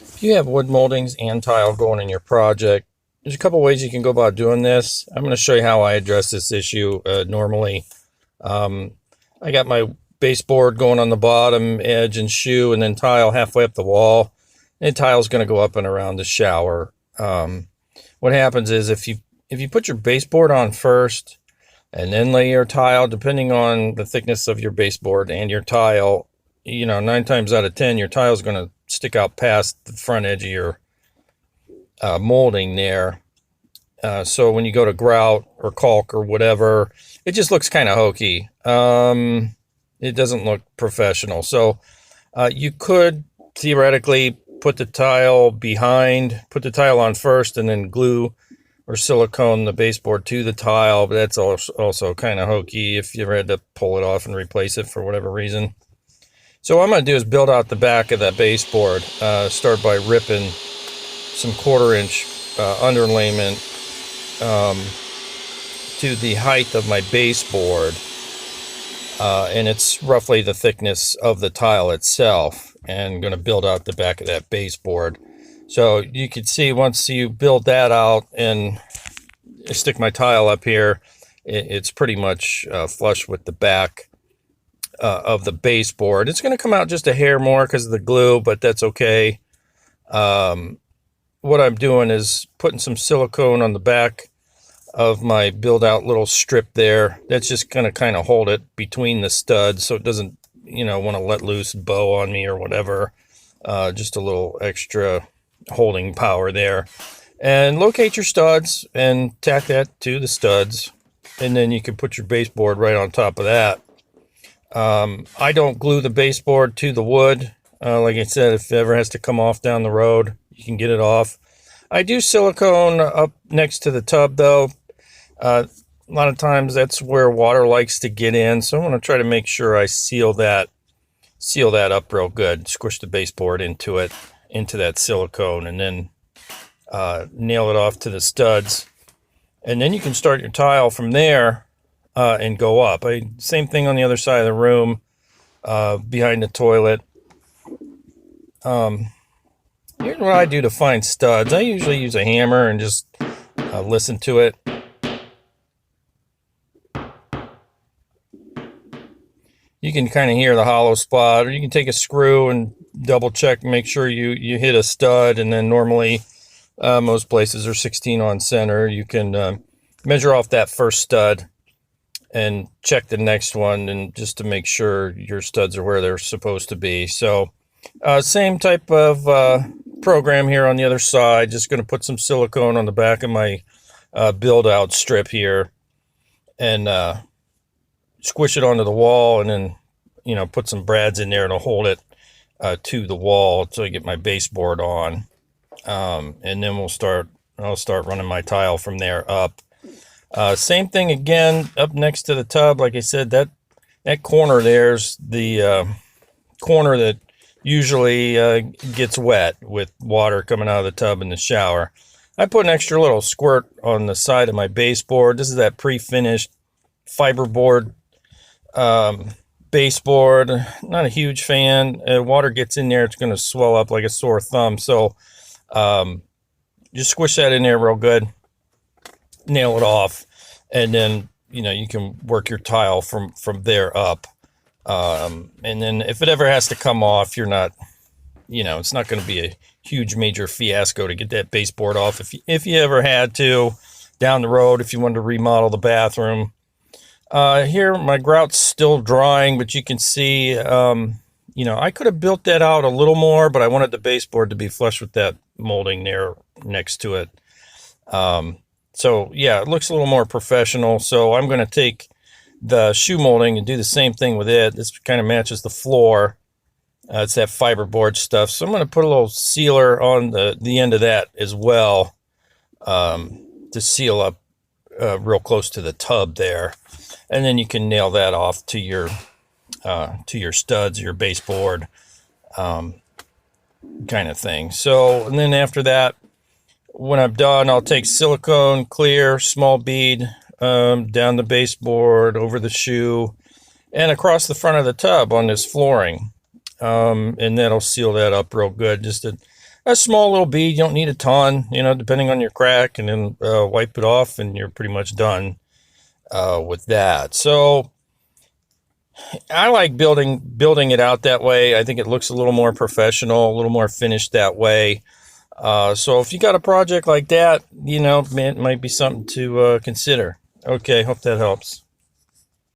If you have wood moldings and tile going in your project, there's a couple ways you can go about doing this. I'm going to show you how I address this issue normally. Um, I got my baseboard going on the bottom edge and shoe, and then tile halfway up the wall. And tile's going to go up and around the shower. What happens is if you put your baseboard on first and then lay your tile, depending on the thickness of your baseboard and your tile, 9 times out of 10, your tile is going to stick out past the front edge of your molding there. So when you go to grout or caulk or whatever, it just looks kind of hokey. It doesn't look professional. So you could theoretically put the tile on first and then glue or silicone the baseboard to the tile, but that's also kind of hokey if you ever had to pull it off and replace it for whatever reason. So what I'm going to do is build out the back of that baseboard. Start by ripping some 1/4-inch underlayment to the height of my baseboard. And it's roughly the thickness of the tile itself. And I'm going to build out the back of that baseboard. So you can see once you build that out and I stick my tile up here, it's pretty much flush with the back of the baseboard. It's going to come out just a hair more because of the glue, but that's okay. What I'm doing is putting some silicone on the back of my build out little strip there. That's just going to kind of hold it between the studs so it doesn't, want to let loose bow on me or whatever. Just a little extra holding power there. And locate your studs and tack that to the studs. And then you can put your baseboard right on top of that. I don't glue the baseboard to the wood. Like I said, if it ever has to come off down the road, you can get it off. I do silicone up next to the tub though. A lot of times that's where water likes to get in. So I'm going to try to make sure I seal that up real good. Squish the baseboard into that silicone, and then nail it off to the studs. And then you can start your tile from there. And go up. Same thing on the other side of the room, behind the toilet. Here's what I do to find studs. I usually use a hammer and just listen to it. You can kind of hear the hollow spot, or you can take a screw and double check and make sure you hit a stud. And then normally most places are 16 on center. You can measure off that first stud and check the next one, and just to make sure your studs are where they're supposed to be. So same type of program here on the other side. Just going to put some silicone on the back of my build out strip here and squish it onto the wall, and then put some brads in there to hold it to the wall until I get my baseboard on. And then I'll start running my tile from there up. Same thing again up next to the tub. Like I said, that corner there's the corner that usually gets wet with water coming out of the tub in the shower. I put an extra little squirt on the side of my baseboard. This is that pre-finished fiberboard baseboard. Not a huge fan. Water gets in there, it's going to swell up like a sore thumb. So just squish that in there real good. Nail it off, and then you can work your tile from there up. And then if it ever has to come off, you're not, it's not going to be a huge major fiasco to get that baseboard off. If you ever had to down the road, if you wanted to remodel the bathroom. Here my grout's still drying, but you can see I could have built that out a little more, but I wanted the baseboard to be flush with that molding there next to it. So yeah, it looks a little more professional. So I'm going to take the shoe molding and do the same thing with it. This kind of matches the floor. It's that fiberboard stuff. So I'm going to put a little sealer on the end of that as well, to seal up real close to the tub there. And then you can nail that off to your studs, your baseboard, kind of thing. So, and then after that, when I'm done, I'll take silicone clear small bead down the baseboard, over the shoe, and across the front of the tub on this flooring. And that'll seal that up real good. Just a small little bead. You don't need a ton, depending on your crack, and then wipe it off, and you're pretty much done with that. So I like building it out that way. I think it looks a little more professional, a little more finished that way. So if you got a project like that, it might be something to consider. Okay, hope that helps.